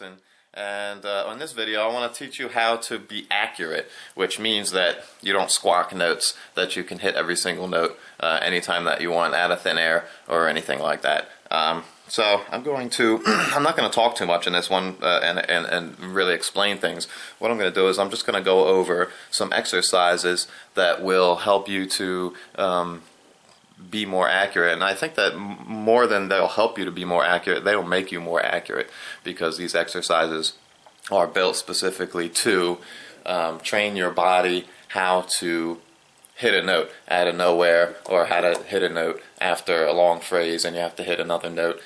Wilson, and on this video I want to teach you how to be accurate, which means that you don't squawk notes, that you can hit every single note anytime that you want out of thin air or anything like that. So I'm not going to talk too much in this one and really explain things. What I'm going to do is I'm just going to go over some exercises that will help you to be more accurate, and I think that more than they'll help you to be more accurate, they'll make you more accurate, because these exercises are built specifically to train your body how to hit a note out of nowhere, or how to hit a note after a long phrase and you have to hit another note.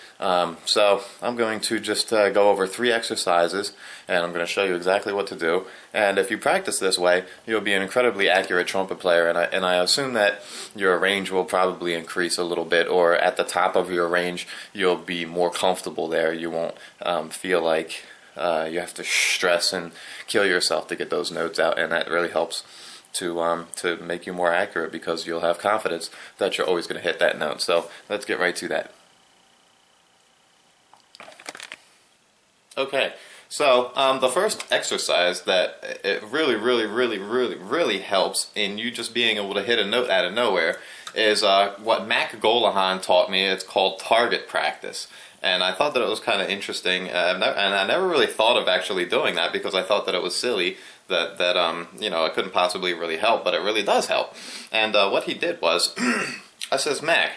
So I'm going to just go over 3 exercises, and I'm going to show you exactly what to do. And if you practice this way, you'll be an incredibly accurate trumpet player, and I assume that your range will probably increase a little bit, or at the top of your range you'll be more comfortable there. You won't feel like you have to stress and kill yourself to get those notes out, and that really helps to make you more accurate, because you'll have confidence that you're always going to hit that note. So let's get right to that. Okay, so the first exercise that it really helps in you just being able to hit a note out of nowhere is what Mac Golahan taught me. It's called target practice. And I thought that it was kind of interesting, and I never really thought of actually doing that, because I thought that it was silly, that you know, it couldn't possibly really help, but it really does help. And what he did was, I says, Mac,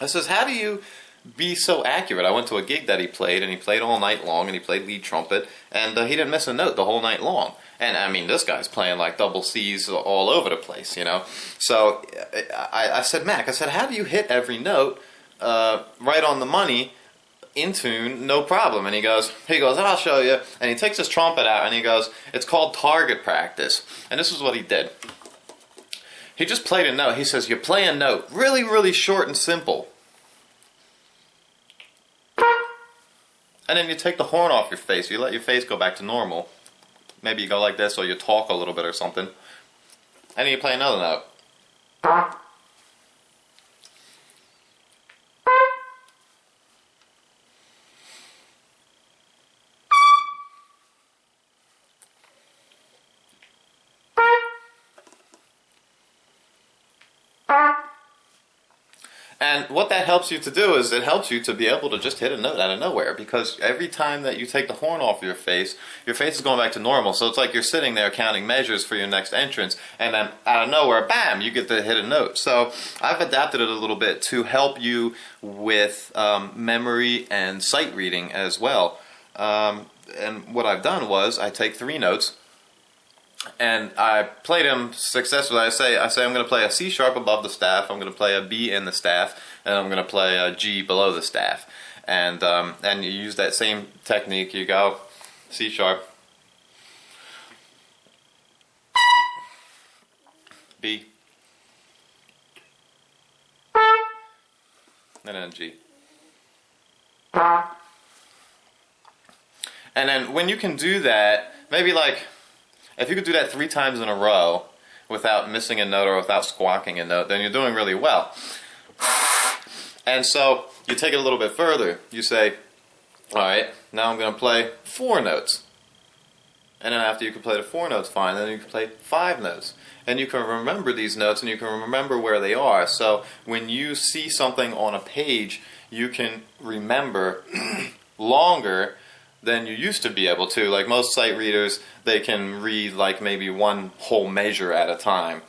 I says, how do you be so accurate? I went to a gig that he played, and he played all night long, and he played lead trumpet, and he didn't miss a note the whole night long. And I mean, this guy's playing like double C's all over the place, you know. So I said, Mac, I said, how do you hit every note right on the money, in tune, no problem? And he goes, I'll show you. And he takes his trumpet out and he goes, it's called target practice. And this is what he did. He just played a note. He says, you play a note really short and simple, and then you take the horn off your face. You let your face go back to normal. Maybe you go like this, or you talk a little bit or something, and then you play another note. And what that helps you to do is it helps you to be able to just hit a note out of nowhere, because every time that you take the horn off your face is going back to normal. So it's like you're sitting there counting measures for your next entrance, and then out of nowhere, bam, you get to hit a note. So I've adapted it a little bit to help you with memory and sight reading as well. And what I've done was I take 3 notes, and I played them successfully. I say I'm going to play a C sharp above the staff, I'm going to play a B in the staff, and I'm going to play a G below the staff. And you use that same technique. You go C sharp, B, and then G. And then when you can do that, maybe like, if you could do that 3 times in a row without missing a note or without squawking a note, then you're doing really well. And so you take it a little bit further. You say, alright, now I'm going to play 4 notes. And then after you can play the 4 notes fine, then you can play 5 notes. And you can remember these notes, and you can remember where they are. So when you see something on a page, you can remember longer than you used to be able to. Like most sight readers, they can read like maybe one whole measure at a time,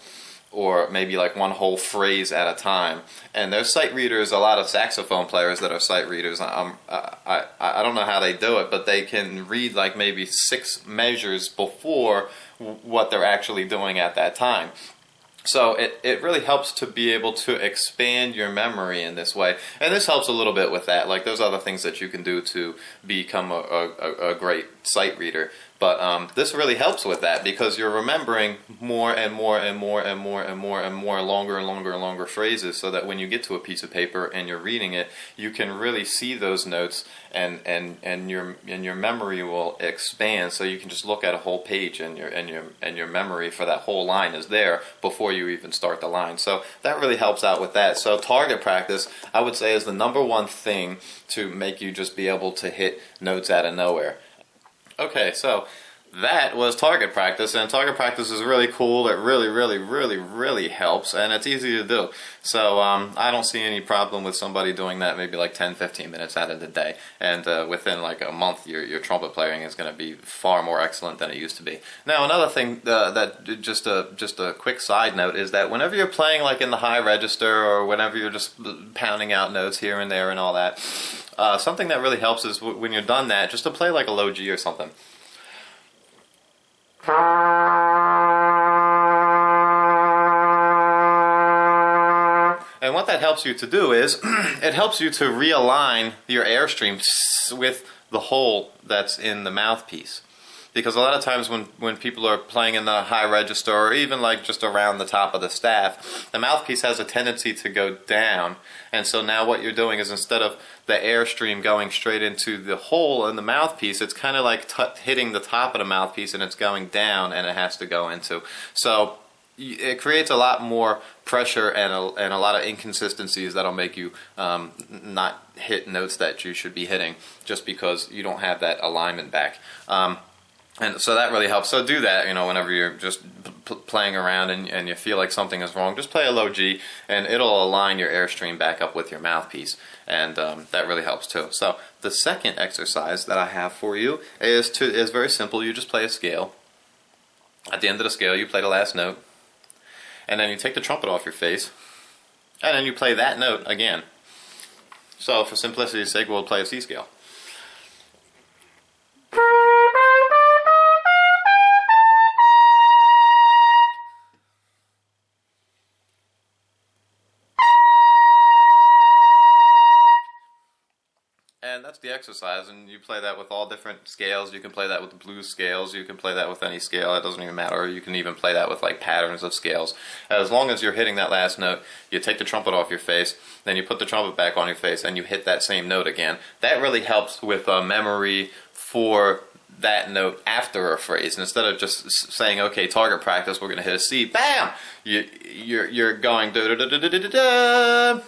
or maybe like one whole phrase at a time. And there's sight readers, a lot of saxophone players that are sight readers. I don't know how they do it, but they can read like maybe 6 measures before what they're actually doing at that time. So it really helps to be able to expand your memory in this way. And this helps a little bit with that. Like, there's other things that you can do to become a great sight reader. But this really helps with that because you're remembering more and more and more and more and more and more longer and longer and longer phrases, so that when you get to a piece of paper and you're reading it, you can really see those notes, and your memory will expand, so you can just look at a whole page, and your memory for that whole line is there before you even start the line. So that really helps out with that. So target practice, I would say, is the #1 thing to make you just be able to hit notes out of nowhere. Okay, so that was target practice, and target practice is really cool. It really helps, and it's easy to do. So I don't see any problem with somebody doing that maybe like 10-15 minutes out of the day, and within like a month your trumpet playing is going to be far more excellent than it used to be. Now another thing that just a quick side note is that whenever you're playing like in the high register, or whenever you're just pounding out notes here and there and all that, something that really helps is when you're done that, just to play like a low G or something. And what that helps you to do is it helps you to realign your airstream with the hole that's in the mouthpiece. Because a lot of times when people are playing in the high register, or even like just around the top of the staff, the mouthpiece has a tendency to go down. And so now what you're doing is, instead of the airstream going straight into the hole in the mouthpiece, it's kind of like hitting the top of the mouthpiece, and it's going down, and it has to go into. So it creates a lot more pressure and a lot of inconsistencies that'll make you not hit notes that you should be hitting, just because you don't have that alignment back. And so that really helps. So do that, whenever you're just playing around and you feel like something is wrong, just play a low G, and it'll align your airstream back up with your mouthpiece, and that really helps too. So the second exercise that I have for you is very simple. You just play a scale. At the end of the scale, you play the last note, and then you take the trumpet off your face, and then you play that note again. So for simplicity's sake, we'll play a C scale. And that's the exercise, and you play that with all different scales. You can play that with the blues scales, you can play that with any scale, it doesn't even matter. You can even play that with like patterns of scales. As long as you're hitting that last note, you take the trumpet off your face, then you put the trumpet back on your face, and you hit that same note again. That really helps with memory for that note after a phrase. And instead of just saying, okay, target practice, we're going to hit a C, bam! You're going da-da-da-da-da-da-da,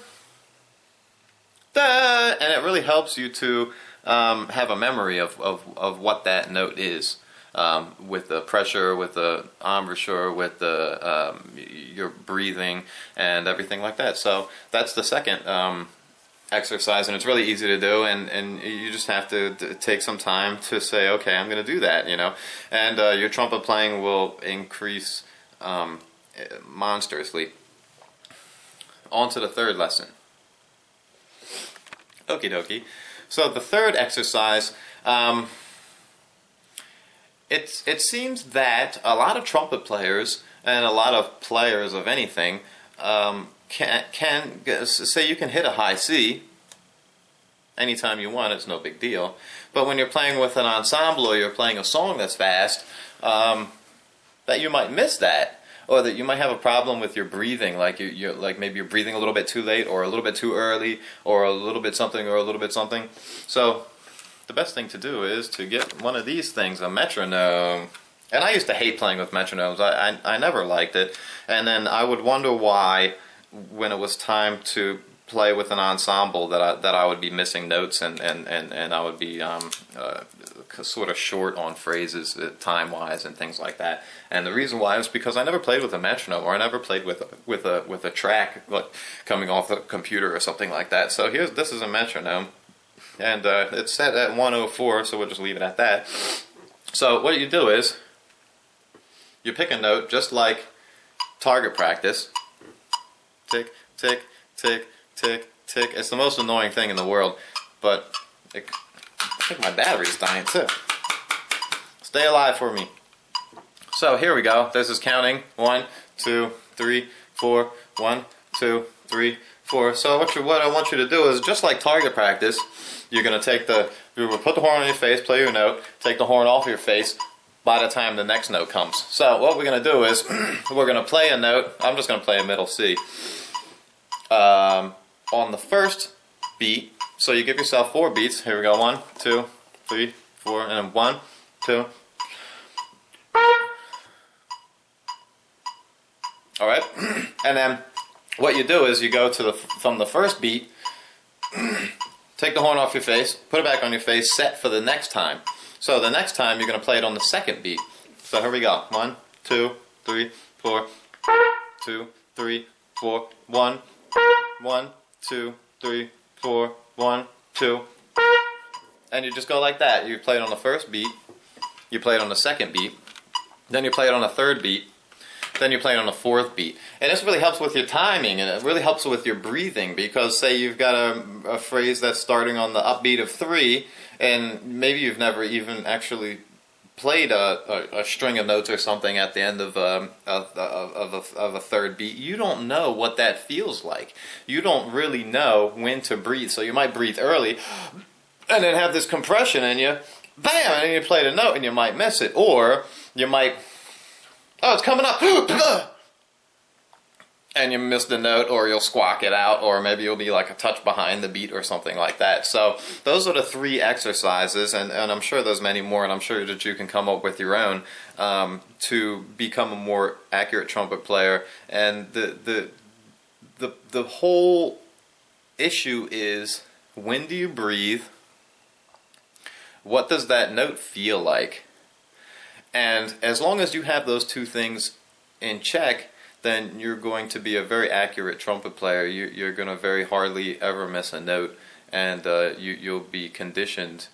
and it really helps you to have a memory of what that note is, with the pressure, with the embouchure, with the your breathing, and everything like that. So that's the second exercise, and it's really easy to do, and you just have to take some time to say, okay, I'm going to do that, and your trumpet playing will increase monstrously. On to the third lesson. Okey Dokey. So the third exercise, it seems that a lot of trumpet players and a lot of players of anything can say you can hit a high C anytime you want. It's no big deal. But when you're playing with an ensemble, or you're playing a song that's fast, that you might miss that. Or that you might have a problem with your breathing, like like maybe you're breathing a little bit too late, or a little bit too early, or a little bit something, or a little bit something. So the best thing to do is to get one of these things, a metronome. And I used to hate playing with metronomes. I never liked it. And then I would wonder why, when it was time to play with an ensemble, that I would be missing notes, and I would be sort of short on phrases time-wise and things like that. And the reason why is because I never played with a metronome, or I never played with a track like coming off the computer or something like that. So this is a metronome, and it's set at 104, so we'll just leave it at that. So what you do is you pick a note just like target practice. Tick, tick, tick, tick, tick. It's the most annoying thing in the world, but I think my battery's dying too. Stay alive for me. So here we go. This is counting 1, 2, 3, 4. 1, 2, 3, 4. So what I want you to do is, just like target practice, you're going to take the You would put the horn on your face, play your note, take the horn off your face by the time the next note comes. So what we're going to do is we're going to play a note. I'm just going to play a middle C on the first beat. So you give yourself 4 beats. Here we go. 1, 2, 3, 4, and then 1, 2. All right, and then what you do is you go to from the first beat, take the horn off your face, put it back on your face, set for the next time. So the next time you're going to play it on the second beat. So here we go. 1, 2, 3, 4, 2, 3, 4, 1, 1, 2, 3, 4, 1, 2, and you just go like that. You play it on the first beat, you play it on the second beat, then you play it on the third beat, then you play it on the fourth beat. And this really helps with your timing, and it really helps with your breathing, because say you've got a phrase that's starting on the upbeat of 3, and maybe you've never even actually played a string of notes or something at the end of a third beat. You don't know what that feels like. You don't really know when to breathe. So you might breathe early and then have this compression in you, bam, and then you play the note and you might miss it. Or you might, oh, it's coming up, and you miss the note, or you'll squawk it out, or maybe you'll be like a touch behind the beat or something like that. So those are the 3 exercises, and I'm sure there's many more, and I'm sure that you can come up with your own to become a more accurate trumpet player. And the whole issue is, when do you breathe? What does that note feel like? And as long as you have those 2 things in check, then you're going to be a very accurate trumpet player. You're going to very hardly ever miss a note, and you'll be conditioned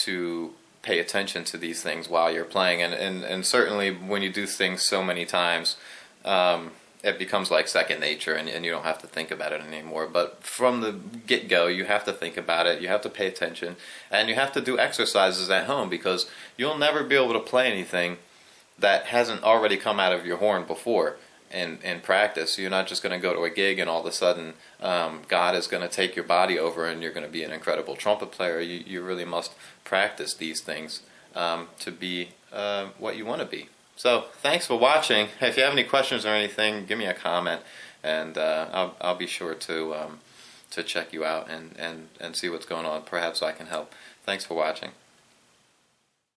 to pay attention to these things while you're playing. And certainly when you do things so many times, it becomes like second nature, and you don't have to think about it anymore. But from the get-go, you have to think about it, you have to pay attention, and you have to do exercises at home, because you'll never be able to play anything that hasn't already come out of your horn before. In practice, you're not just going to go to a gig and all of a sudden God is going to take your body over and you're going to be an incredible trumpet player. You really must practice these things to be what you want to be. So thanks for watching. If you have any questions or anything, give me a comment, and I'll be sure to check you out and see what's going on. Perhaps I can help. Thanks for watching.